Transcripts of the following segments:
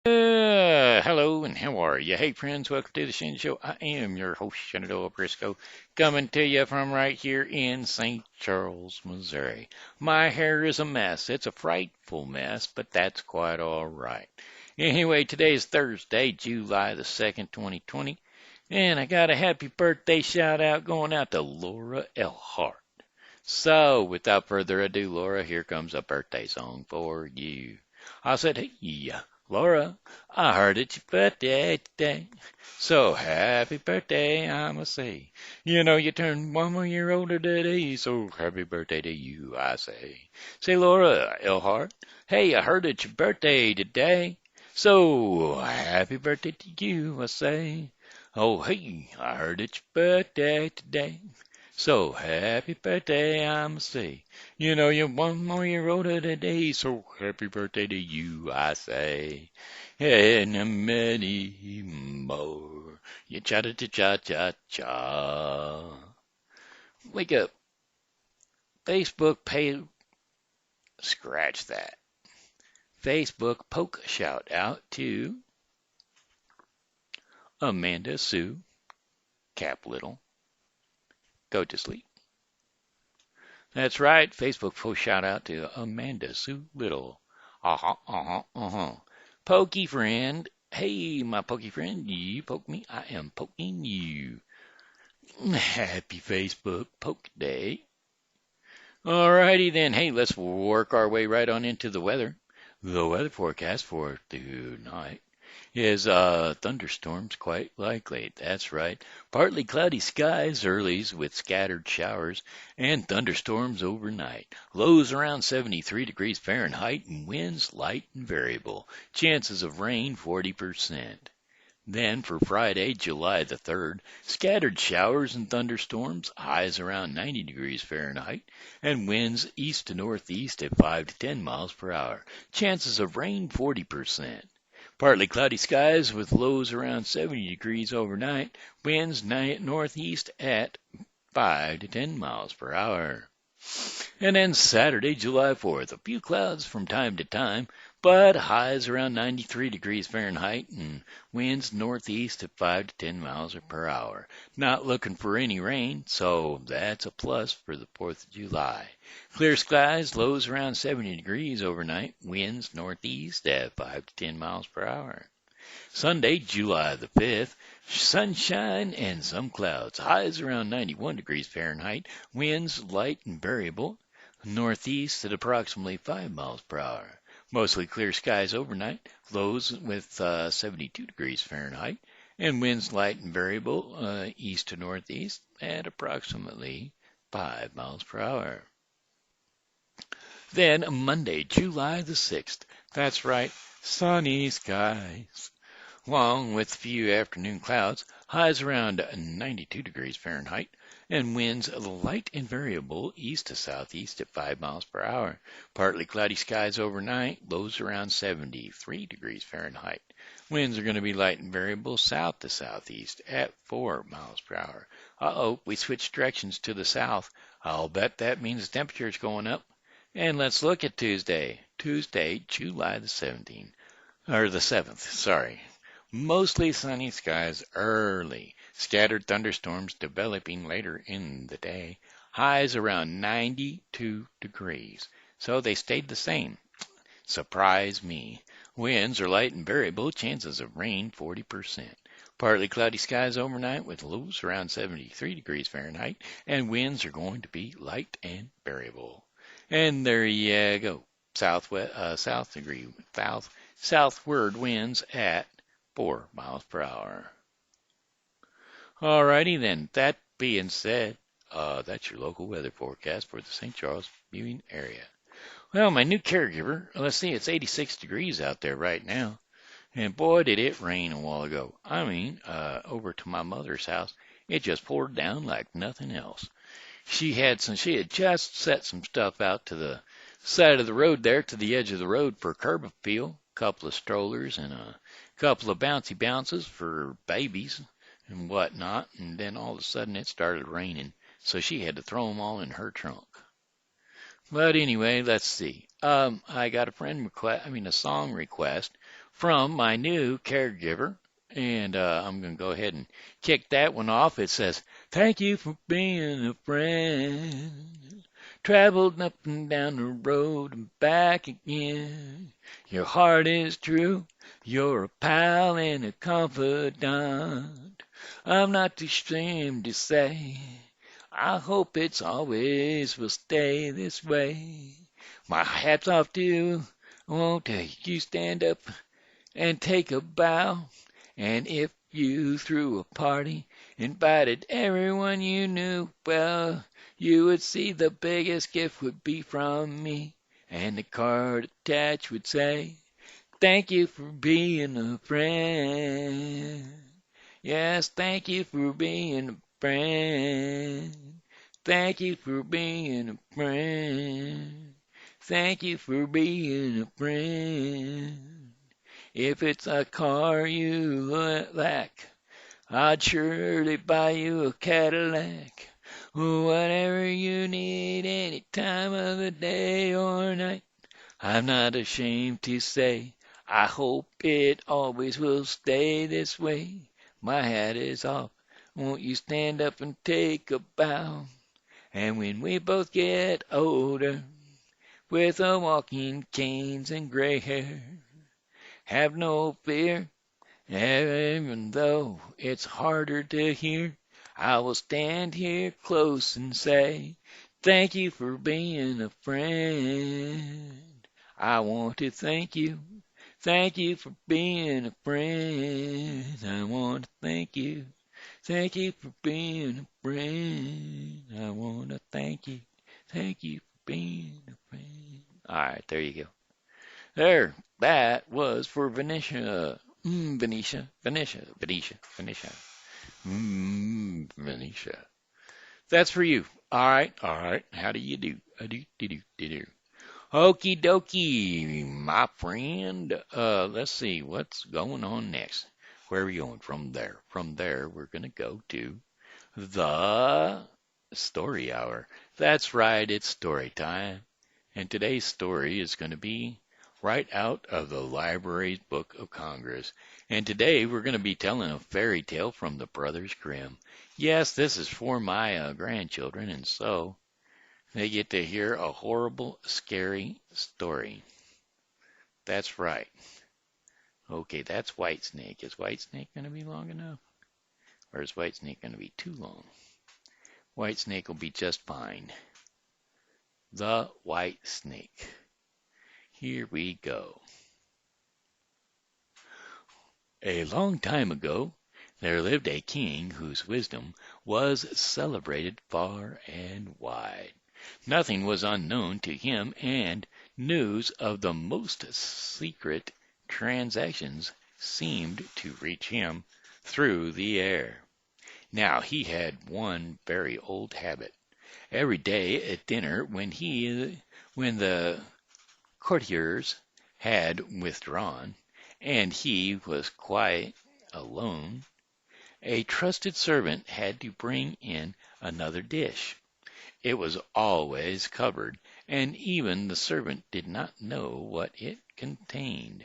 Hello and how are you? Hey friends, welcome to the Shen Show. I am your host, Shenandoah Briscoe, coming to you from right here in St. Charles, Missouri. My hair is a mess. It's a frightful mess, but that's quite all right. Anyway, today is Thursday, July the 2nd, 2020, and I got a happy birthday shout out going out to Laura Elhart. So, without further ado, Laura, here comes a birthday song for you. I said, hey, Laura, I heard it's your birthday today. So happy birthday, I must say. You know you turned 1 more year older today, so happy birthday to you, I say. Say, Laura Elhart, hey, I heard it's your birthday today. So happy birthday to you, I say. Oh, hey, I heard it's your birthday today. So happy birthday, I must say. You know you're 1 more year older today, so happy birthday to you, I say. And many more. You cha cha cha cha cha. Wake up. Facebook pay. Scratch that. Facebook poke shout out to Amanda Sue, Cap Little. Go to sleep. That's right. Facebook post shout out to Amanda Sue Little. Pokey friend. Hey, my pokey friend. You poke me. I am poking you. Happy Facebook Poke Day. Alrighty then. Hey, let's work our way right on into the weather. The weather forecast for tonight is thunderstorms quite likely. That's right. Partly cloudy skies early with scattered showers and thunderstorms overnight. Lows around 73 degrees Fahrenheit and winds light and variable. Chances of rain 40%. Then for Friday, July the 3rd, scattered showers and thunderstorms, highs around 90 degrees Fahrenheit, and winds east to northeast at 5 to 10 miles per hour. Chances of rain 40%. Partly cloudy skies with lows around 70 degrees overnight, winds northeast at 5 to 10 miles per hour. And then Saturday, July 4th, a few clouds from time to time, but highs around 93 degrees Fahrenheit and winds northeast at 5 to 10 miles per hour. Not looking for any rain, so that's a plus for the 4th of July. Clear skies, lows around 70 degrees overnight, winds northeast at 5 to 10 miles per hour. Sunday, July the 5th, sunshine and some clouds. Highs around 91 degrees Fahrenheit. Winds light and variable. Northeast at approximately 5 miles per hour. Mostly clear skies overnight. Lows with 72 degrees Fahrenheit. And winds light and variable east to northeast at approximately 5 miles per hour. Then Monday, July the 6th. That's right, sunny skies along with few afternoon clouds, highs around 92 degrees Fahrenheit, and winds light and variable east to southeast at 5 miles per hour. Partly cloudy skies overnight, lows around 73 degrees Fahrenheit. Winds are going to be light and variable south to southeast at 4 miles per hour. Uh-oh, we switched directions to the south. I'll bet that means the temperature's going up. And let's look at Tuesday. Tuesday, July the 17th. Or the 7th, sorry. Mostly sunny skies early. Scattered thunderstorms developing later in the day. Highs around 92 degrees. So they stayed the same. Surprise me. Winds are light and variable. Chances of rain 40%. Partly cloudy skies overnight with lows around 73 degrees Fahrenheit. And winds are going to be light and variable. And there you go. Southward winds at 4 miles per hour. Alrighty then, that being said, that's your local weather forecast for the St. Charles viewing area. Well, my new caregiver, let's see, it's 86 degrees out there right now. And boy, did it rain a while ago. I mean, over to my mother's house, it just poured down like nothing else. She had just set some stuff out to the side of the road there, to the edge of the road for curb appeal, a couple of strollers and a couple of bouncy bounces for babies and whatnot, and then all of a sudden it started raining, so she had to throw them all in her trunk. But anyway, let's see. I got a song request from my new caregiver. And I'm going to go ahead and kick that one off. It says, thank you for being a friend. Traveled up and down the road and back again. Your heart is true. You're a pal and a confidant. I'm not ashamed to say, I hope it's always will stay this way. My hat's off to you. Won't you stand up and take a bow? And if you threw a party, invited everyone you knew, well, you would see the biggest gift would be from me. And the card attached would say, thank you for being a friend. Yes, thank you for being a friend. Thank you for being a friend. Thank you for being a friend. If it's a car you lack, I'd surely buy you a Cadillac. Whatever you need, any time of the day or night. I'm not ashamed to say, I hope it always will stay this way. My hat is off. Won't you stand up and take a bow? And when we both get older, with our walking canes and gray hair, have no fear, even though it's harder to hear, I will stand here close and say, thank you for being a friend. I want to thank you. Thank you for being a friend. I want to thank you. Thank you for being a friend. I want to thank you. Thank you for being a friend. All right, there you go. There, that was for Venetia. Venetia, Venetia, Venetia, Venetia. Venetia. That's for you. All right, all right. How do you do? Do. Okie dokie, my friend. Let's see what's going on next. Where are we going from there? From there, we're going to go to the story hour. That's right, it's story time. And today's story is going to be right out of the Library's Book of Congress. And today we're going to be telling a fairy tale from the Brothers Grimm. Yes, this is for my grandchildren, and so they get to hear a horrible, scary story. That's right. Okay, that's Whitesnake. Is Whitesnake going to be long enough? Or is Whitesnake going to be too long? Whitesnake will be just fine. The White Snake. Here we go. A long time ago, there lived a king whose wisdom was celebrated far and wide. Nothing was unknown to him, and news of the most secret transactions seemed to reach him through the air. Now he had one very old habit. Every day at dinner, when the courtiers had withdrawn, and he was quite alone, a trusted servant had to bring in another dish. It was always covered, and even the servant did not know what it contained,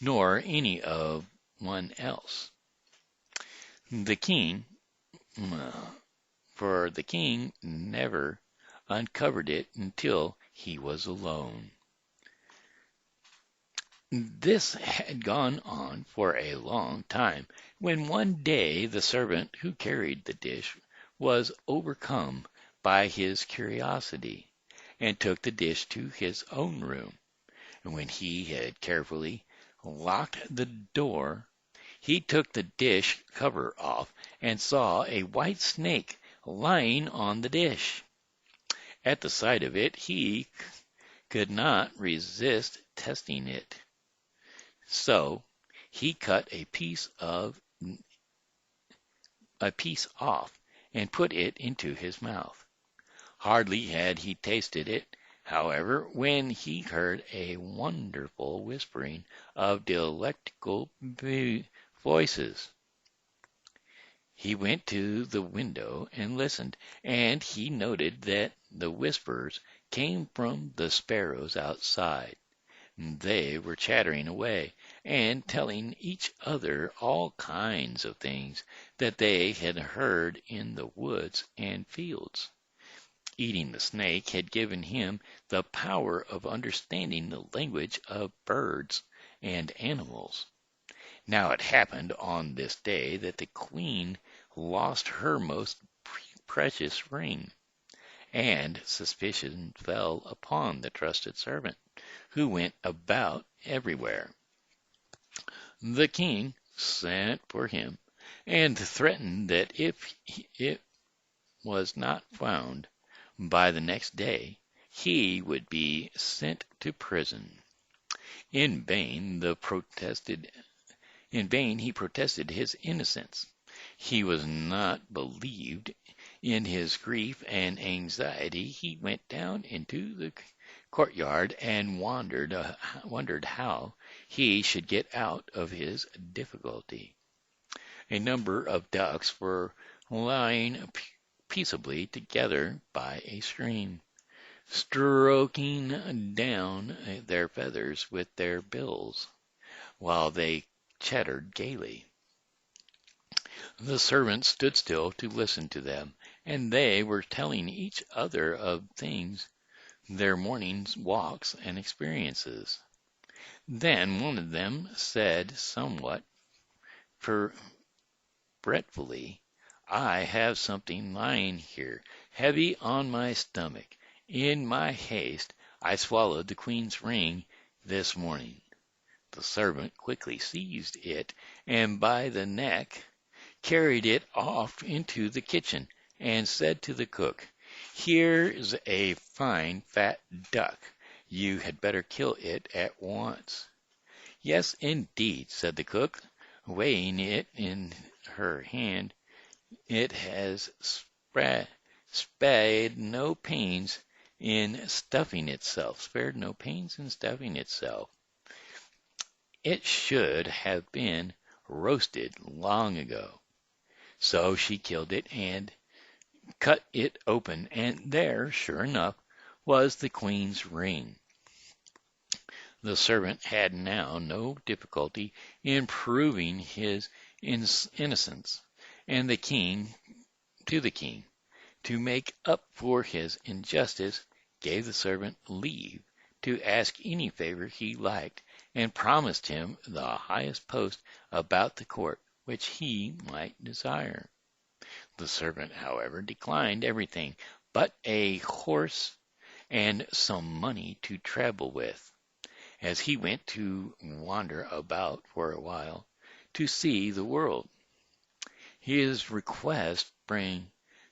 nor any of one else. The king, for the king never uncovered it until he was alone. This had gone on for a long time, when one day the servant who carried the dish was overcome by his curiosity, and took the dish to his own room. And when he had carefully locked the door, he took the dish cover off and saw a white snake lying on the dish. At the sight of it, he could not resist testing it. So he cut a piece off and put it into his mouth. Hardly had he tasted it, however, when he heard a wonderful whispering of delectable voices. He went to the window and listened, and he noted that the whispers came from the sparrows outside. They were chattering away, and telling each other all kinds of things that they had heard in the woods and fields. Eating the snake had given him the power of understanding the language of birds and animals. Now it happened on this day that the queen lost her most precious ring, and suspicion fell upon the trusted servant, who went about everywhere. The king sent for him, and threatened that if it was not found by the next day, he would be sent to prison. In vain he protested his innocence. He was not believed. In his grief and anxiety, he went down into the courtyard and wondered how he should get out of his difficulty. A number of ducks were lying peaceably together by a stream, stroking down their feathers with their bills, while they chattered gaily. The servants stood still to listen to them, and they were telling each other of things, their morning's walks and experiences. Then one of them said somewhat fretfully, "I have something lying here, heavy on my stomach. In my haste I swallowed the queen's ring this morning." The servant quickly seized it, and by the neck carried it off into the kitchen, and said to the cook, "Here's a fine fat duck. You had better kill it at once." "Yes, indeed," said the cook, weighing it in her hand. "It has spared no pains in stuffing itself. It should have been roasted long ago." So she killed it and cut it open, and there, sure enough, was the queen's ring. The servant had now no difficulty in proving his innocence, and the king, to make up for his injustice, gave the servant leave to ask any favor he liked, and promised him the highest post about the court which he might desire. The servant, however, declined everything but a horse and some money to travel with, as he went to wander about for a while to see the world. His request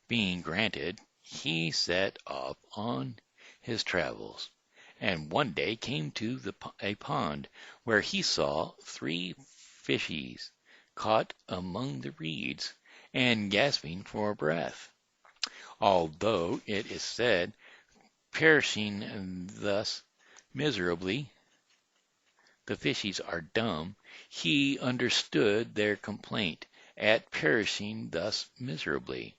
being granted, he set off on his travels, and one day came to a pond, where he saw 3 fishes caught among the reeds and gasping for breath. Although it is said, perishing thus miserably, the fishes are dumb, he understood their complaint at perishing thus miserably.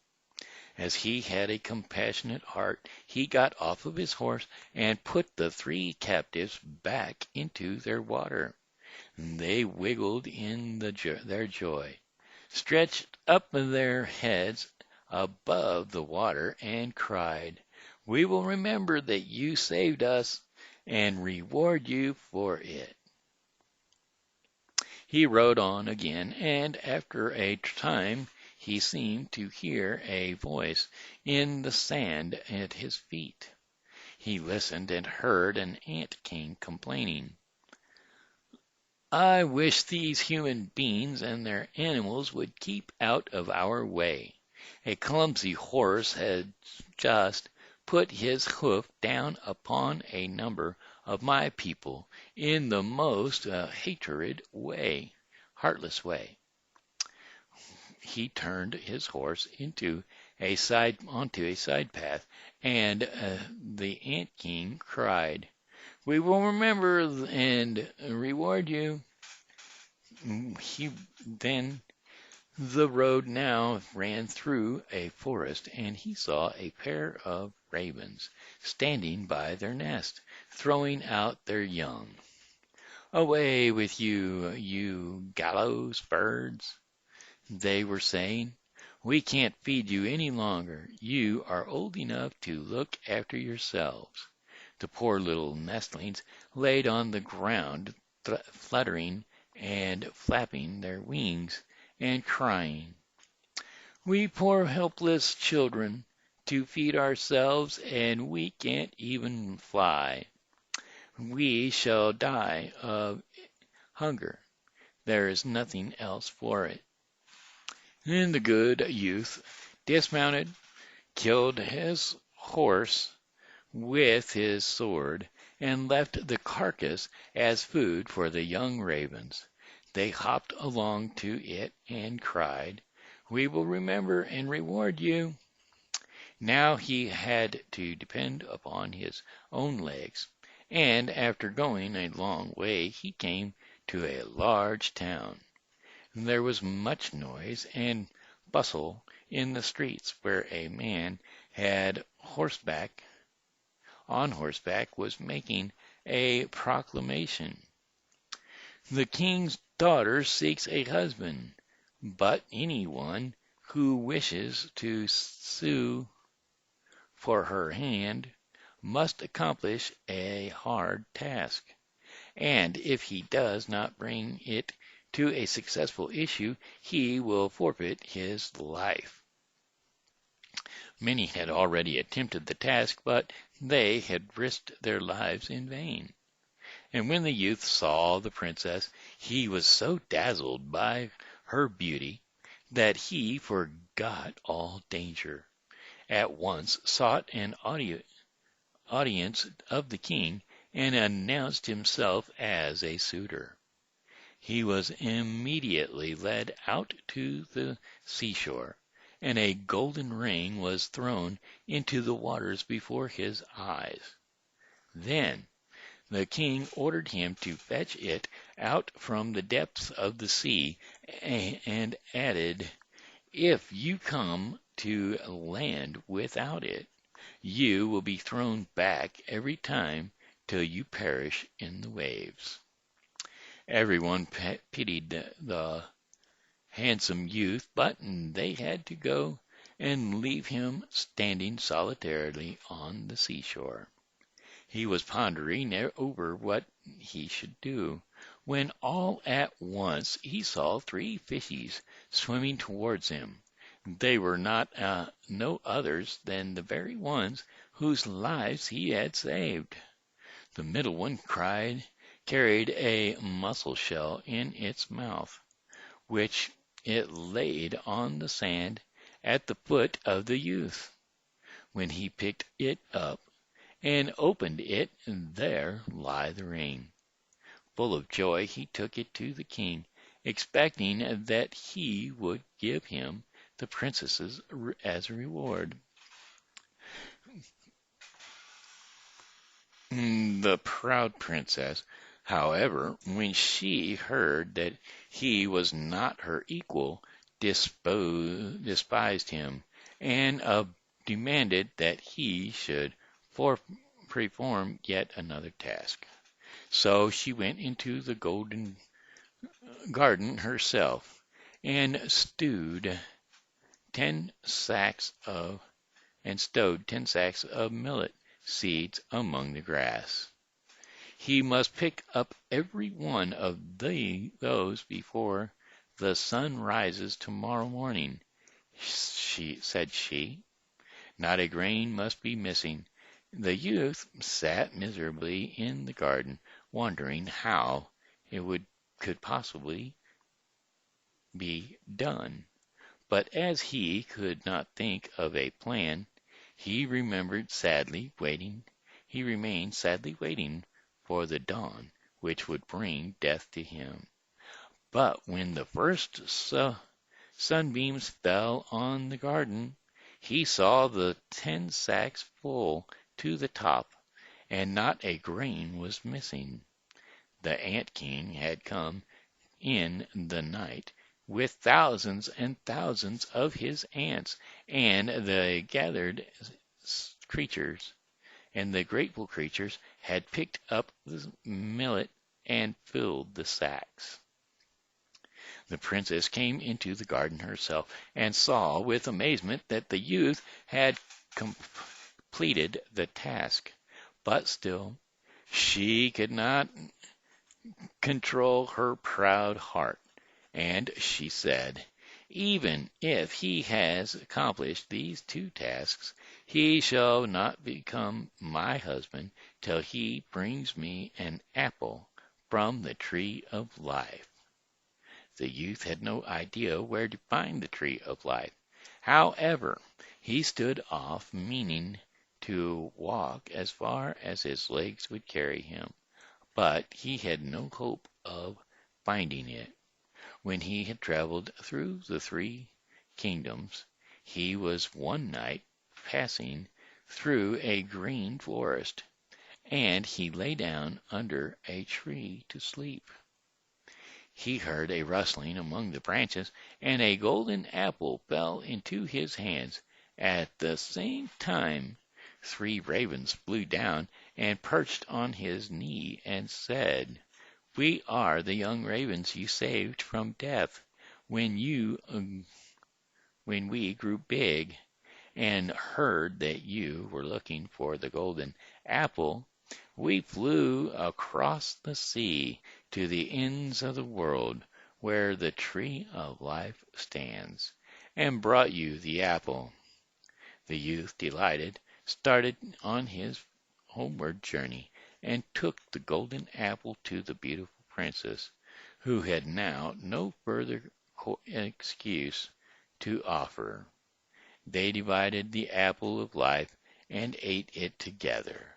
As he had a compassionate heart, he got off of his horse and put the 3 captives back into their water. They wiggled in their joy, stretched up their heads above the water, and cried, "We will remember that you saved us and reward you for it." He rode on again, and after a time he seemed to hear a voice in the sand at his feet. He listened and heard an ant king complaining, "I wish these human beings and their animals would keep out of our way. A clumsy horse has just put his hoof down upon a number of my people in the most heartless way." He turned his horse onto a side path, and the ant king cried, "We will remember and reward you." The road now ran through a forest, and he saw a pair of ravens standing by their nest, throwing out their young. Away with you, you gallows birds, they were saying. We can't feed you any longer. You are old enough to look after yourselves. The poor little nestlings laid on the ground, fluttering and flapping their wings and crying. We poor helpless children, to feed ourselves, and we can't even fly. We shall die of hunger. There is nothing else for it. Then the good youth dismounted, killed his horse with his sword, and left the carcass as food for the young ravens. They hopped along to it and cried, "We will remember and reward you." Now he had to depend upon his own legs, and after going a long way he came to a large town. There was much noise and bustle in the streets, where a man had on horseback was making a proclamation. The king's daughter seeks a husband, but anyone who wishes to sue for her hand must accomplish a hard task, and if he does not bring it to a successful issue, he will forfeit his life. Many had already attempted the task, but they had risked their lives in vain. And when the youth saw the princess, he was so dazzled by her beauty that he forgot all danger, at once sought an audience of the king, and announced himself as a suitor. He was immediately led out to the seashore, and a golden ring was thrown into the waters before his eyes. Then the king ordered him to fetch it out from the depths of the sea, and added, "If you come to land without it, you will be thrown back every time till you perish in the waves." Everyone pitied the handsome youth, but they had to go and leave him standing solitarily on the seashore. He was pondering over what he should do, when all at once he saw three fishes swimming towards him. They were no others than the very ones whose lives he had saved. The middle one carried a mussel shell in its mouth, which it laid on the sand at the foot of the youth. When he picked it up and opened it, there lay the ring. Full of joy he took it to the king, expecting that he would give him the princesses as a reward. The proud princess, however, when she heard that he was not her equal, despised him, and demanded that he should perform yet another task. So she went into the golden garden herself, and stowed 10 sacks of millet seeds among the grass. He must pick up every one of those before the sun rises tomorrow morning, said she. Not a grain must be missing. The youth sat miserably in the garden, wondering how it could possibly be done. But as he could not think of a plan, he remained sadly waiting for the dawn which would bring death to him. But when the first sunbeams fell on the garden, he saw the 10 sacks full to the top, and not a grain was missing. The ant king had come in the night with thousands and thousands of his ants, and the grateful creatures had picked up the millet and filled the sacks. The princess came into the garden herself, and saw with amazement that the youth had completed the task. But still she could not control her proud heart, and she said, "Even if he has accomplished these 2 tasks, he shall not become my husband till he brings me an apple from the tree of life." The youth had no idea where to find the tree of life. However, he stood off, meaning to walk as far as his legs would carry him, but he had no hope of finding it. When he had traveled through the 3 kingdoms, he was one night passing through a green forest, and he lay down under a tree to sleep. He heard a rustling among the branches, and a golden apple fell into his hands. At the same time 3 ravens flew down and perched on his knee and said, "We are the young ravens you saved from death when we grew big, and heard that you were looking for the golden apple. We flew across the sea to the ends of the world, where the tree of life stands, and brought you the apple." The youth, delighted, started on his homeward journey, and took the golden apple to the beautiful princess, who had now no further excuse to offer. They divided the apple of life and ate it together,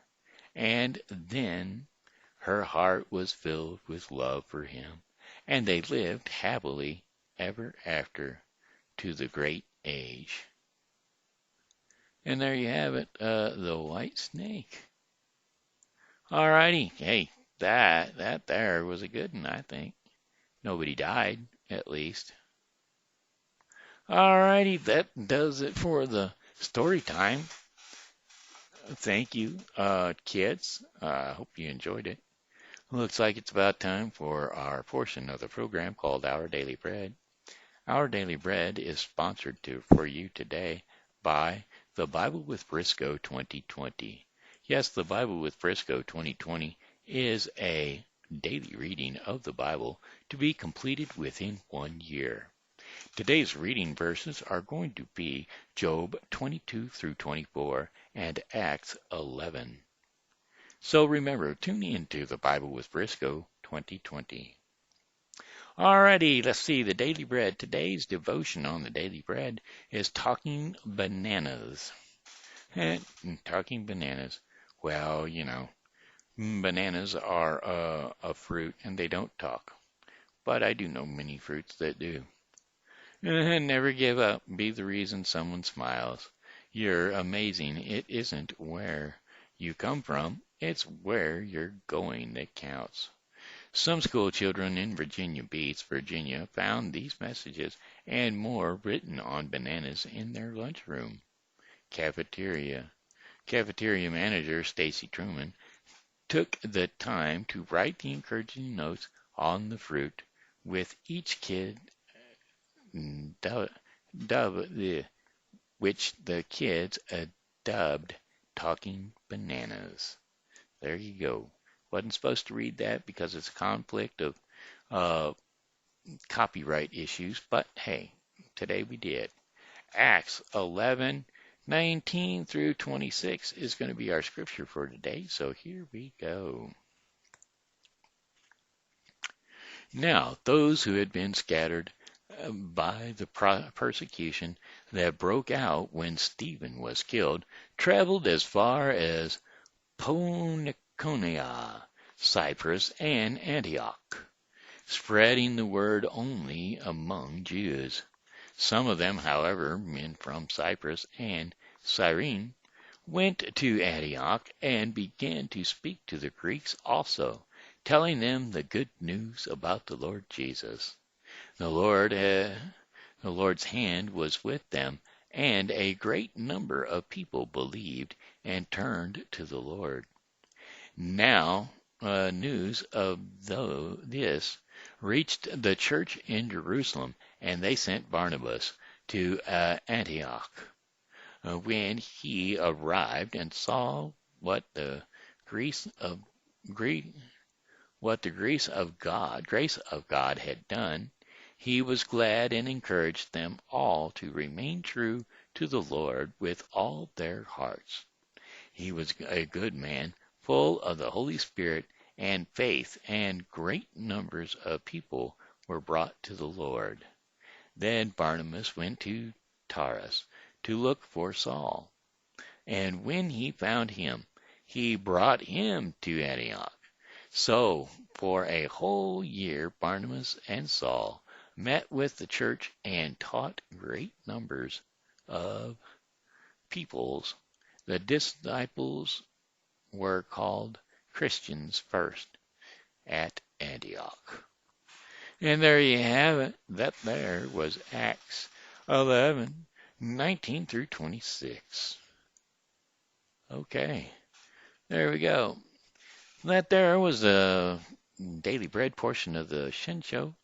and then her heart was filled with love for him, and they lived happily ever after to the great age. And there you have it, the white snake. Alrighty, hey, that there was a good one, I think. Nobody died, at least. Alrighty, that does it for the story time. Thank you, kids. I hope you enjoyed it. Looks like it's about time for our portion of the program called Our Daily Bread. Our Daily Bread is sponsored for you today by The Bible with Briscoe 2020. Yes, The Bible with Briscoe 2020 is a daily reading of the Bible to be completed within 1 year. Today's reading verses are going to be Job 22 through 24 and Acts 11. So remember, tune in to The Bible with Briscoe 2020. Alrighty, let's see, the Daily Bread. Today's devotion on the Daily Bread is Talking Bananas. Talking bananas. Well, bananas are a fruit and they don't talk. But I do know many fruits that do. Never give up. Be the reason someone smiles. You're amazing. It isn't where you come from, it's where you're going that counts. Some school children in Virginia Beach, Virginia, found these messages and more written on bananas in their lunchroom. Cafeteria manager Stacy Truman took the time to write the encouraging notes on the fruit, with each kid which the kids dubbed Talking Bananas. There you go. Wasn't supposed to read that because it's a conflict of copyright issues, but hey, today we did. Acts 11:19 through 26 is going to be our scripture for today, so here we go. Now, those who had been scattered by the persecution that broke out when Stephen was killed traveled as far as Phoenicia, Cyprus, and Antioch, spreading the word only among Jews. Some of them, however, men from Cyprus and Cyrene, went to Antioch and began to speak to the Greeks also, telling them the good news about the Lord Jesus. The Lord's hand was with them, and a great number of people believed and turned to the Lord. Now news of this reached the church in Jerusalem, and they sent Barnabas to Antioch. When he arrived and saw what the grace of grace of God had done, he was glad and encouraged them all to remain true to the Lord with all their hearts. He was a good man, full of the Holy Spirit and faith, and great numbers of people were brought to the Lord. Then Barnabas went to Tarsus to look for Saul, and when he found him, he brought him to Antioch. So for a whole year Barnabas and Saul met with the church and taught great numbers of peoples. The disciples were called Christians first at Antioch. And there you have it. That there was Acts 11:19 through 26. Okay, there we go. That there was a daily bread portion of the Shen Show,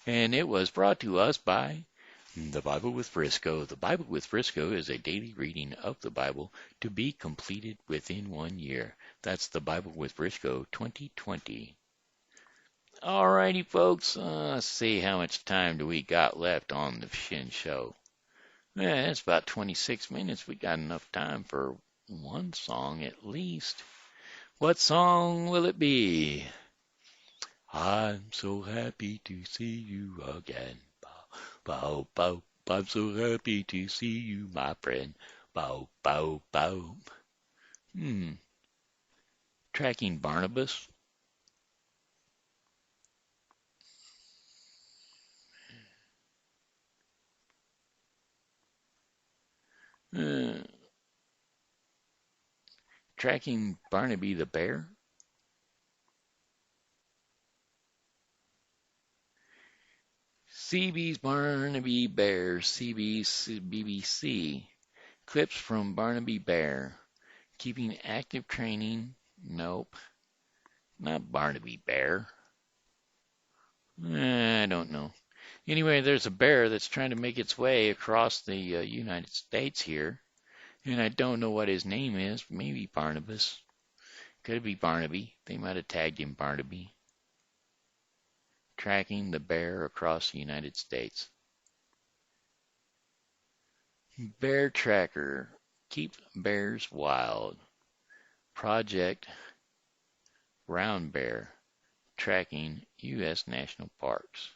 and it was brought to us by the Bible with Frisco. The Bible with Frisco is a daily reading of the Bible to be completed within 1 year. That's the Bible with Frisco 2020. Alrighty, folks. Let's see how much time do we got left on the Shen Show. Yeah, it's about 26 minutes. We got enough time for one song at least. What song will it be? I'm so happy to see you again. Bow, bow, bow. I'm so happy to see you, my friend. Bow, bow, bow. Tracking Barnabas. Tracking Barnaby the bear. CB's Barnaby Bear, CB's BBC. Clips from Barnaby Bear. Keeping active training. Nope. Not Barnaby Bear. I don't know. Anyway, there's a bear that's trying to make its way across the United States here. And I don't know what his name is. Maybe Barnabas. Could be Barnaby. They might have tagged him Barnaby. Tracking the bear across the United States. Bear Tracker. Keep bears wild. Project Brown Bear. Tracking U.S. National Parks.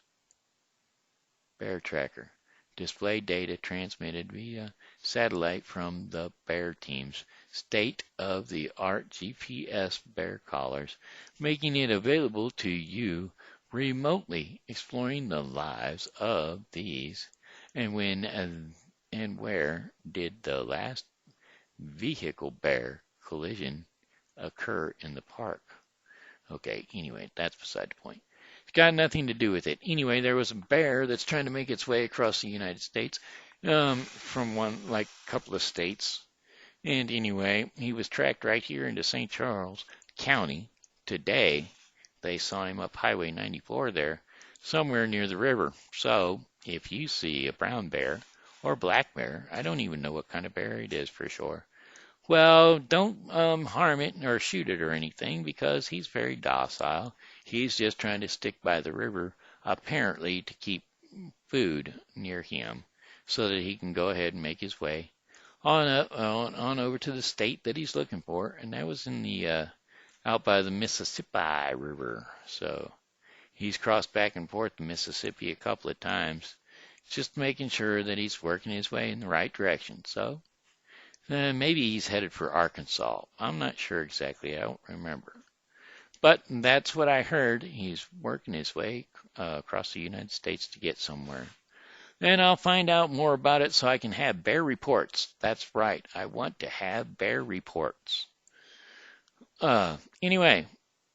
Bear Tracker. Display data transmitted via satellite from the bear team's state-of-the-art GPS bear collars, making it available to you remotely, exploring the lives of these. And when and where did the last vehicle bear collision occur in the park? Okay, anyway, that's beside the point. It's got nothing to do with it. Anyway, there was a bear that's trying to make its way across the United States from a couple of states. And anyway, he was tracked right here into St. Charles County. Today, they saw him up Highway 94 there, somewhere near the river. So, if you see a brown bear or black bear, I don't even know what kind of bear it is for sure. Well, don't harm it or shoot it or anything because he's very docile. He's just trying to stick by the river, apparently to keep food near him so that he can go ahead and make his way on over to the state that he's looking for. And that was in the out by the Mississippi River. So he's crossed back and forth the Mississippi a couple of times, just making sure that he's working his way in the right direction. So maybe he's headed for Arkansas. I'm not sure exactly. I don't remember. But that's what I heard. He's working his way across the United States to get somewhere. And I'll find out more about it so I can have bear reports. That's right. I want to have bear reports. Anyway,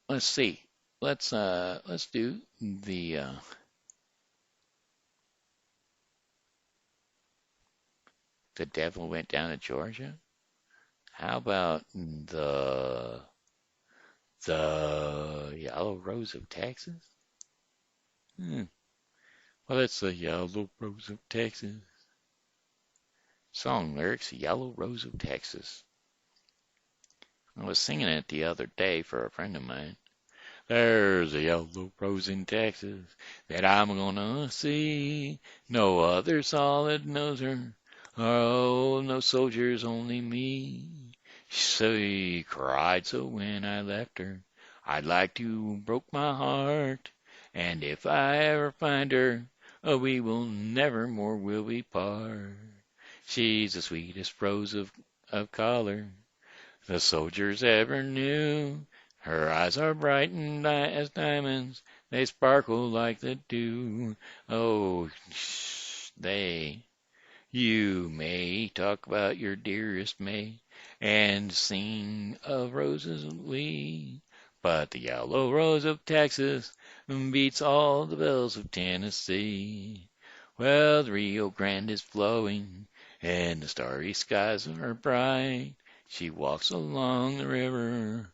let's see. Let's do the devil went down to Georgia. How about the The Yellow Rose of Texas? Hmm. Well, that's the Yellow Rose of Texas. Song lyrics, Yellow Rose of Texas. I was singing it the other day for a friend of mine. There's a yellow rose in Texas that I'm gonna see. No other solid knows her. Oh, no soldiers, only me. She cried so when I left her. I'd like to broke my heart. And if I ever find her, oh, we will never more will we part. She's the sweetest rose of color the soldiers ever knew. Her eyes are bright and as diamonds, they sparkle like the dew. Oh, you may talk about your dearest May and sing of roses we, but the yellow rose of Texas beats all the bells of Tennessee. Well, the Rio Grande is flowing and the starry skies are bright. She walks along the river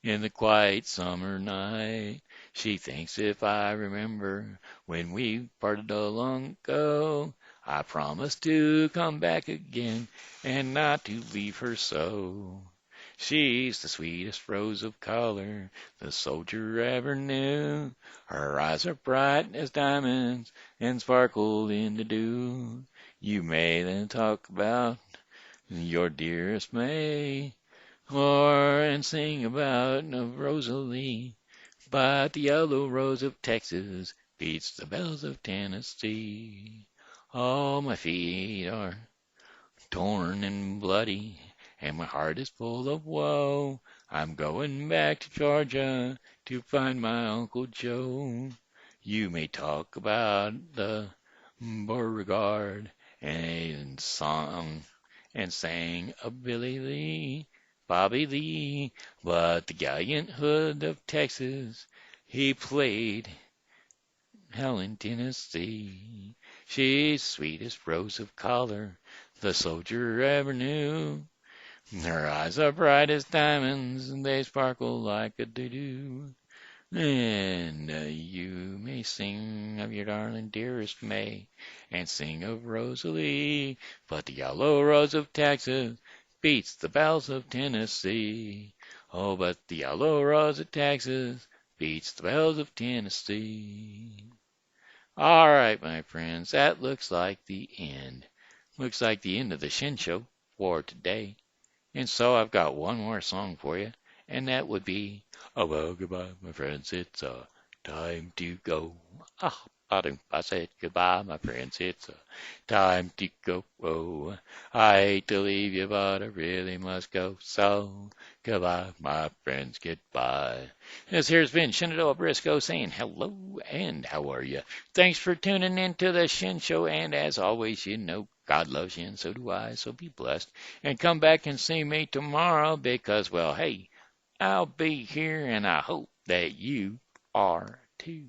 in the quiet summer night. She thinks if I remember when we parted a long ago, I promised to come back again and not to leave her so. She's the sweetest rose of color the soldier ever knew. Her eyes are bright as diamonds and sparkle in the dew. You may then talk about your dearest May, or and sing about Rosalie, but the yellow rose of Texas beats the bells of Tennessee. All my feet are torn and bloody, and my heart is full of woe. I'm going back to Georgia to find my Uncle Joe. You may talk about the Beauregard and song and sang a Billy Lee, Bobby Lee, but the gallant hood of Texas, he played hell in Tennessee. She's sweetest rose of color the soldier ever knew. Her eyes are bright as diamonds, and they sparkle like a doo-doo. And you may sing of your darling dearest May, and sing of Rosalie, but the yellow rose of Texas beats the bells of Tennessee. Oh, but the yellow rose of Texas beats the bells of Tennessee. All right, my friends, that looks like the end. Looks like the end of the Shen Show for today. And so I've got one more song for you, and that would be, oh, well, goodbye, my friends, it's time to go. Ah, I said goodbye, my friends, it's time to go. Oh, I hate to leave you, but I really must go. So, goodbye, my friends, goodbye. This here's been Shenandoah Briscoe saying hello and how are you? Thanks for tuning in to the Shen Show, and as always, you know, God loves you, and so do I, so be blessed. And come back and see me tomorrow because, well, hey, I'll be here, and I hope that you are too.